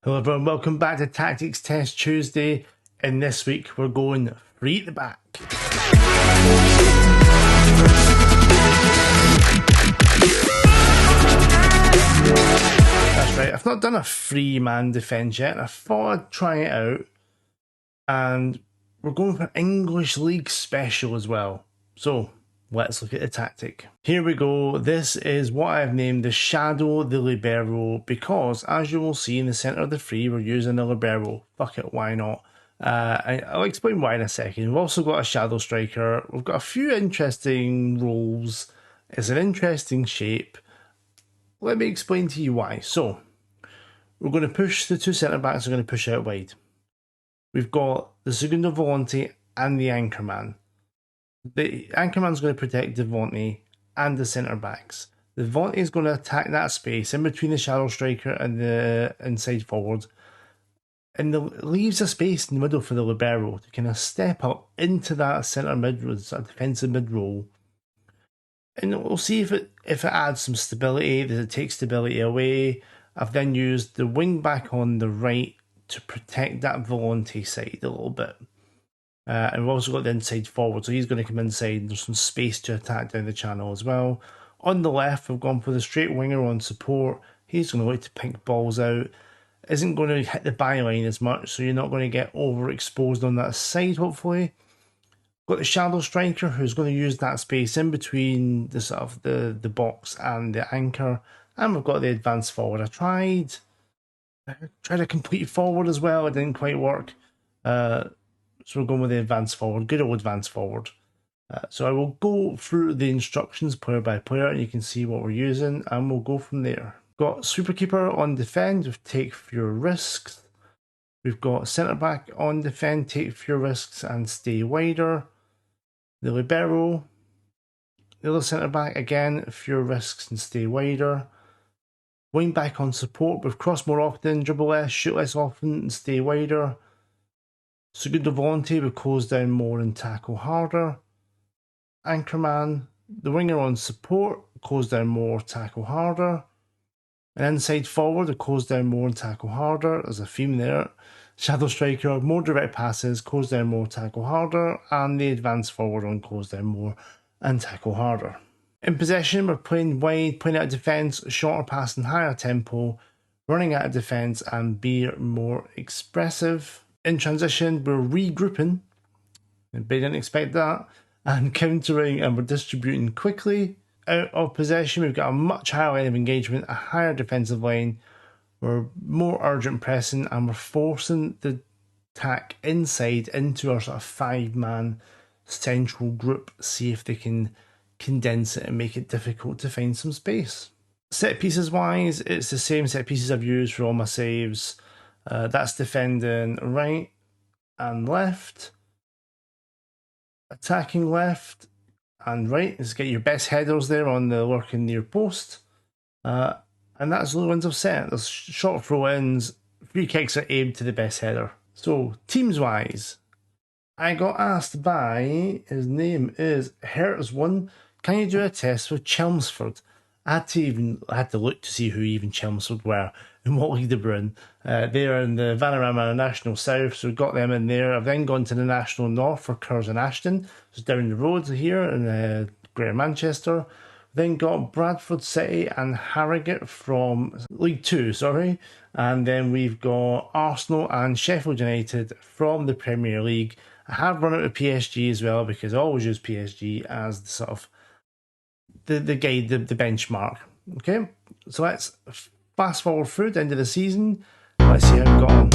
Hello everyone, welcome back to Tactics Test Tuesday, and this week we're going free at the back. That's right, I've not done a free man defence yet, and I thought I'd try it out, and we're going for English League Special as well. So let's look at the tactic. Here we go. This is what I've named the Shadow the Libero, because as you will see in the centre of the free, we're using the Libero. Fuck it, why not? I'll explain why in a second. We've also got a Shadow Striker. We've got a few interesting roles. It's an interesting shape. Let me explain to you why. So, we're going to push the two centre backs, are going to push out wide. We've got the Segundo Volante and the Anchorman. The Anchorman's going to protect the Volante and the centre backs. The Volante is going to attack that space in between the Shadow Striker and the inside forward, and leaves a space in the middle for the Libero to kind of step up into that centre mid, that defensive mid role. And we'll see if it adds some stability. Does it take stability away? I've then used the wing back on the right to protect that Volante side a little bit. And we've also got the inside forward, so he's going to come inside. There's some space to attack down the channel as well. On the left, we've gone for the straight winger on support. He's going to like to pick balls out. Isn't going to hit the byline as much, so you're not going to get overexposed on that side, hopefully. Got the Shadow Striker, who's going to use that space in between the sort of the box and the anchor. And we've got the advanced forward. I tried a complete forward as well. It didn't quite work. So we're going with the advanced forward, good old advanced forward. So I will go through the instructions player by player, and you can see what we're using, and we'll go from there. Got Superkeeper on defend with take fewer risks. We've got centre back on defend, take fewer risks and stay wider. The Libero, the other centre back, again, fewer risks and stay wider. Wing back on support with cross more often, dribble less, shoot less often and stay wider. Segundo Volante will close down more and tackle harder. Anchorman, the winger on support, close down more, tackle harder. An inside forward will close down more and tackle harder. There's a theme there. Shadow Striker, more direct passes, close down more, tackle harder. And the advanced forward on close down more and tackle harder. In possession, we're playing wide, playing out of defence, shorter pass and higher tempo, running out of defence and be more expressive. In transition, we're regrouping, but didn't expect that, and countering, and we're distributing quickly. Out of possession, we've got a much higher line of engagement, a higher defensive line, we're more urgent pressing, and we're forcing the attack inside into our sort of 5-man central group, see if they can condense it and make it difficult to find some space. Set pieces wise, it's the same set pieces I've used for all my saves. That's defending right and left, attacking left and right. Let's get your best headers there on the lurking near post. And that's the ones I've set. There's short throw-ins, free kicks are aimed to the best header. So, teams-wise, I got asked by, his name is Hertz1, can you do a test with Chelmsford? I had to look to see who even Chelmsford were and what league they were in. They're in the Vanarama National South, so we got them in there. I've then gone to the National North for Curs and Ashton, just down the road here in Greater Manchester. Then got Bradford City and Harrogate from League 2, and then we've got Arsenal and Sheffield United from the Premier League. I have run out of PSG as well, because I always use PSG as the sort of the guide, the benchmark. Okay, so let's fast forward through the end of the season. Let's see how we've got on.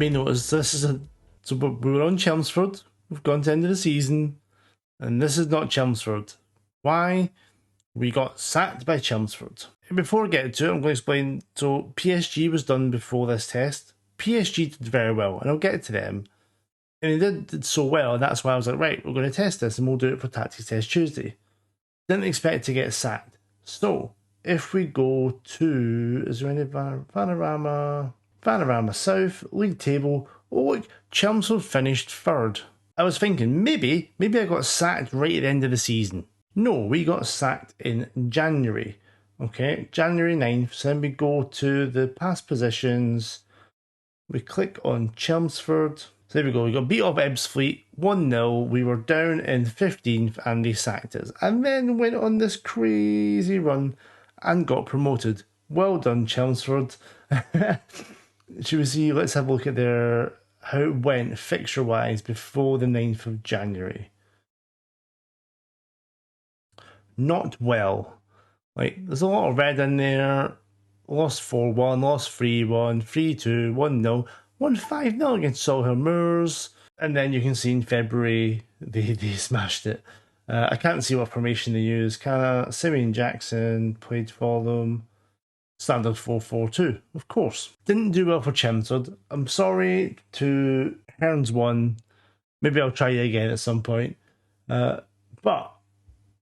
may notice so we were on Chelmsford. We've gone to the end of the season, and this is not Chelmsford. Why? We got sacked by Chelmsford. And before I get to it, I'm going to explain. So PSG was done before this test. PSG did very well, and I'll get to them. And they did so well, and that's why I was like, right, we're going to test this, and we'll do it for Tactics Test Tuesday. Didn't expect to get sacked. So, if we go to, is there any Panorama South, League Table, oh look, Chelmsford finished third. I was thinking, maybe I got sacked right at the end of the season. No, we got sacked in January. Okay, January 9th, so then we go to the past positions, we click on Chelmsford. So there we go, we got beat off Ebbsfleet 1-0, we were down in 15th and they sacked us. And then went on this crazy run and got promoted. Well done, Chelmsford. Should we see, let's have a look at how it went fixture-wise before the 9th of January. Not well. Like, there's a lot of red in there. Lost 4-1, lost 3-1, 3-2, 1-0. Won 5-0 against Solihull Moors, and then you can see in February they smashed it. I can't see what formation they used. Simeon Jackson played for them. Standard 4-4-2, of course. Didn't do well for Chelmsford. I'm sorry to Hearns 1. Maybe I'll try it again at some point. But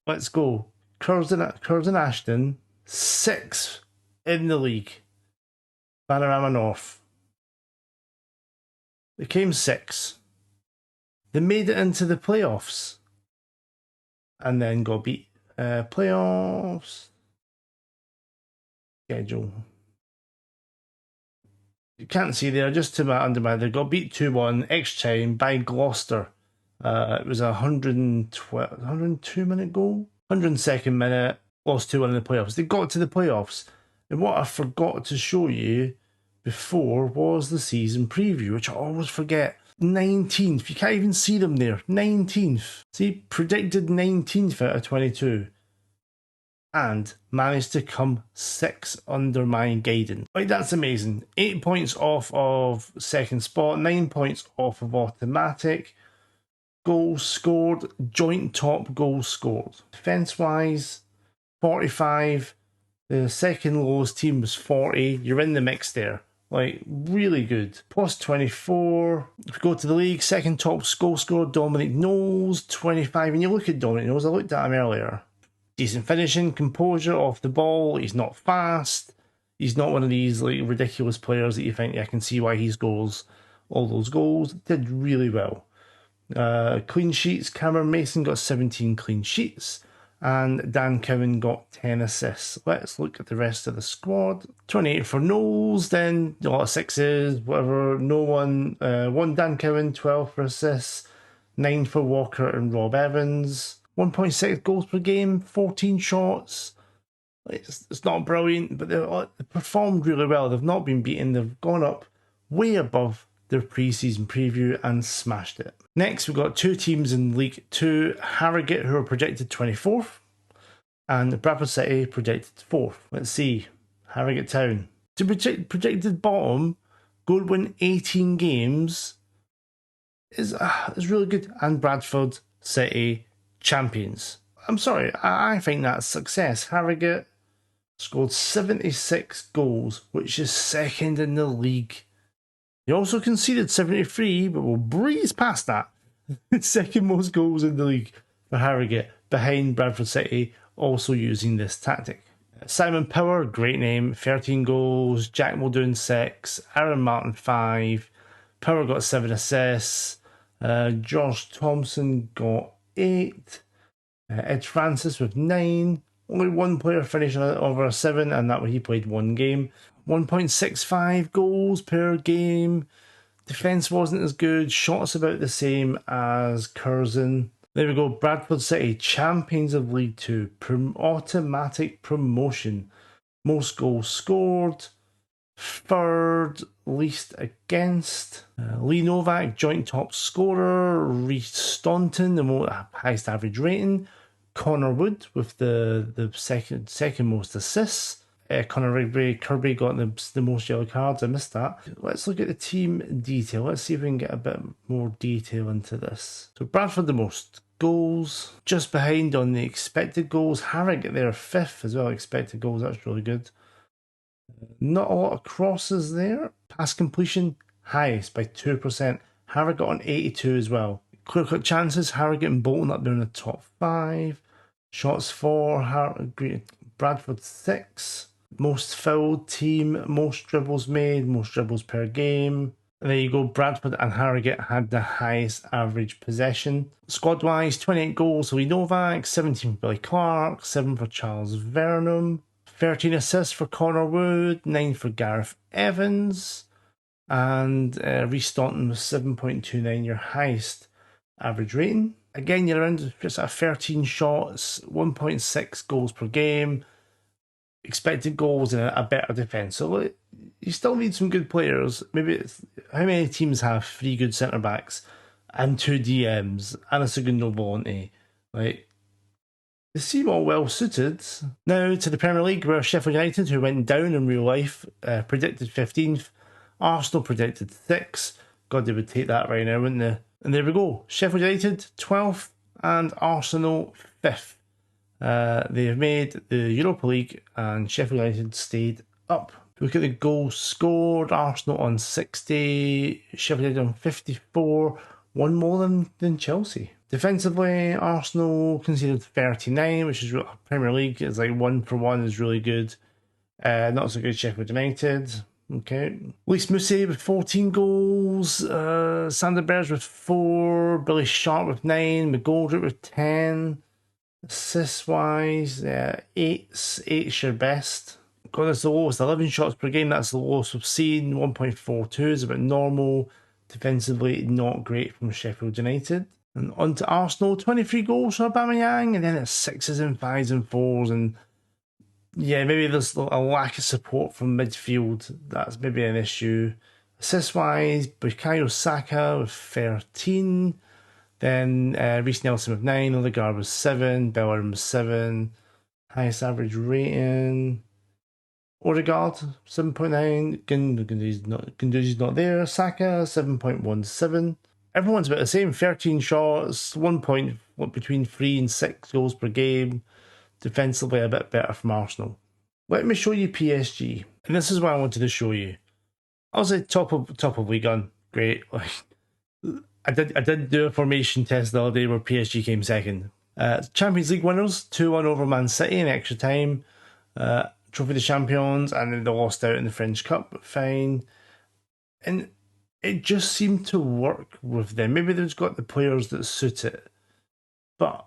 let's go. Curzon Ashton, 6th in the league. Panorama North. They came 6th. They made it into the playoffs. And then got beat. Playoffs. Schedule. You can't see there, just to my under they got beat 2-1 extra time by Gloucester. It was a 102 minute goal. 102nd minute, lost 2-1 in the playoffs. They got to the playoffs. And what I forgot to show you before was the season preview, which I always forget. 19th. You can't even see them there. 19th. See, predicted 19th out of 22. And managed to come 6 under my guidance. Like, that's amazing. 8 points off of second spot, 9 points off of automatic. Goals scored, joint top goals scored. Defence-wise, 45. The second lowest team was 40. You're in the mix there. Like, really good. Plus 24. If we go to the league, second top goal scorer, Dominic Knowles, 25. And you look at Dominic Knowles, I looked at him earlier. Decent finishing, composure off the ball. He's not fast. He's not one of these like ridiculous players that you think, yeah, I can see why he scores all those goals. Did really well. Clean sheets. Cameron Mason got 17 clean sheets. And Dan Cowan got 10 assists. Let's look at the rest of the squad. 28 for Knowles, then a lot of 6s, whatever. No one. 1 Dan Cowan, 12 for assists. 9 for Walker and Rob Evans. 1.6 goals per game, 14 shots. It's not brilliant, but they performed really well. They've not been beaten. They've gone up way above their pre-season preview and smashed it. Next, we've got 2 teams in League 2. Harrogate, who are projected 24th, and Bradford City projected 4th. Let's see. Harrogate Town. To projected bottom, go and win 18 games is really good. And Bradford City champions. I'm sorry, I think that's success. Harrogate scored 76 goals, which is second in the league. They also conceded 73, but we'll breeze past that. Second most goals in the league for Harrogate, behind Bradford City, also using this tactic. Simon Power, great name, 13 goals. Jack Muldoon 6, Aaron Martin 5. Power got 7 assists. Josh Thompson got 8. Ed Francis with 9. Only one player finished over a 7, and that he played 1 game. 1.65 goals per game. Defence wasn't as good. Shots about the same as Curzon. There we go. Bradford City, champions of League 2. Automatic promotion. Most goals scored. Third least against. Lee Novak, joint top scorer. Reece Staunton, the highest average rating. Connor Wood with the second most assists. Conor Rigby. Kirby got the most yellow cards. I missed that. Let's look at the team detail. Let's see if we can get a bit more detail into this. So Bradford the most goals, just behind on the expected goals. Harrogate there 5th as well, expected goals. That's really good. Not a lot of crosses there. Pass completion highest by 2%. Harrogate on 82 as well. Clear cut chances, Harrogate and Bolton up there in the top 5. Shots for Bradford 6. Most fouled team, most dribbles made, most dribbles per game. And there you go, Bradford and Harrogate had the highest average possession. Squad-wise, 28 goals for Lee Novak, 17 for Billy Clark, 7 for Charles Vernon, 13 assists for Connor Wood, 9 for Gareth Evans, and Rhys Staunton was 7.29, your highest average rating. Again, you're around just at 13 shots, 1.6 goals per game, expected goals and a better defence. So you still need some good players. Maybe it's how many teams have 3 good centre backs and 2 DMs and a Segundo Volante? Like, they seem all well suited. Now to the Premier League, where Sheffield United, who went down in real life, predicted 15th. Arsenal predicted 6th. God, they would take that right now, wouldn't they? And there we go. Sheffield United 12th and Arsenal 5th. They have made the Europa League and Sheffield United stayed up. Look at the goals scored. Arsenal on 60, Sheffield United on 54, one more than Chelsea. Defensively, Arsenal conceded 39, which is Premier League. It's like 1 for 1 is really good. Not so good Sheffield United. Okay. Lys Mousset with 14 goals. Sander Berge with 4. Billy Sharp with 9. McGoldrick with 10. Assists wise, 8's your best. God, that's the lowest. 11 shots per game. That's the lowest we've seen. 1.42 is about normal. Defensively, not great from Sheffield United. And on to Arsenal, 23 goals for Aubameyang, and then it's 6s and 5s and 4s, and yeah, maybe there's a lack of support from midfield. That's maybe an issue. Assist-wise, Bukayo Saka with 13, then Reece Nelson with 9, Odegaard with 7, Bellerin with 7, highest average rating. Odegaard 7.9, Gunduzi's not there. Saka 7.17. Everyone's about the same, 13 shots, 1 point between 3 and 6 goals per game. Defensively a bit better from Arsenal. Let me show you PSG, and this is what I wanted to show you. I was at top of league on, great. I did do a formation test the other day where PSG came second. Champions League winners 2-1 over Man City in extra time. Trophy de Champions, and then they lost out in the French Cup, but fine. And it just seemed to work with them. Maybe they've got the players that suit it, but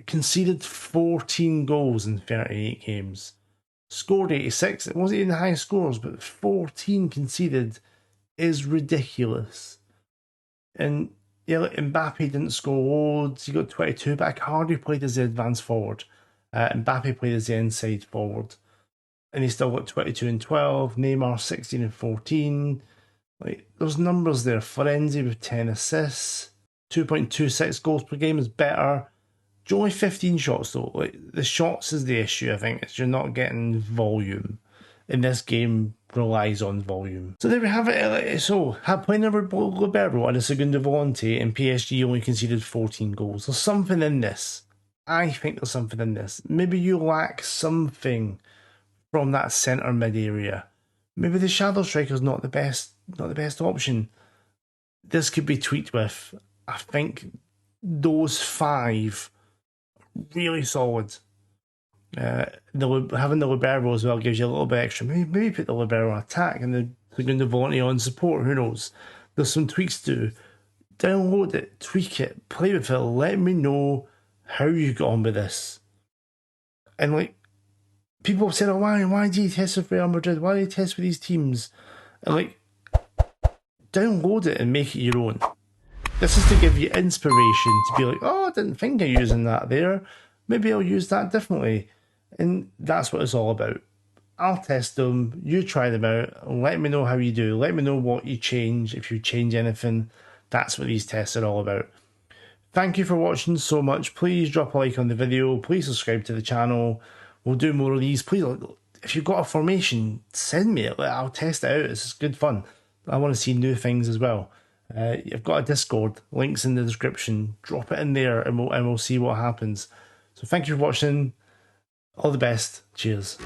conceded 14 goals in 38 games. Scored 86. It wasn't even the highest scores, but 14 conceded is ridiculous. And yeah, like Mbappe didn't score loads. He got 22, but Icardi played as the advanced forward. Mbappe played as the inside forward. And he still got 22 and 12. Neymar 16 and 14. Like, those numbers there. Florenzi with 10 assists. 2.26 goals per game is better. Only 15 shots though. Like, the shots is the issue, I think. It's you're not getting volume. And this game relies on volume. So there we have it. So, playing over Libero and a Segundo Volante, and PSG only conceded 14 goals. There's something in this. I think there's something in this. Maybe you lack something from that centre mid area. Maybe the shadow striker's not the best option. This could be tweaked with. I think those 5 really solid. Having the Libero as well gives you a little bit extra. Maybe put the Libero on attack and the Segundo Volante on support. Who knows? There's some tweaks to do. Download it, tweak it, play with it. Let me know how you got on with this. And like, people have said, oh, why do you test with Real Madrid? Why do you test with these teams? And like, download it and make it your own. This is to give you inspiration to be like, oh, I didn't think of using that there. Maybe I'll use that differently. And that's what it's all about. I'll test them, you try them out, let me know how you do. Let me know what you change, if you change anything. That's what these tests are all about. Thank you for watching so much. Please drop a like on the video. Please subscribe to the channel. We'll do more of these. Please if you've got a formation, send me it. I'll test it out. It's good fun. I want to see new things as well. You've got a Discord, links in the description. Drop it in there and we'll see what happens. So thank you for watching. All the best. Cheers.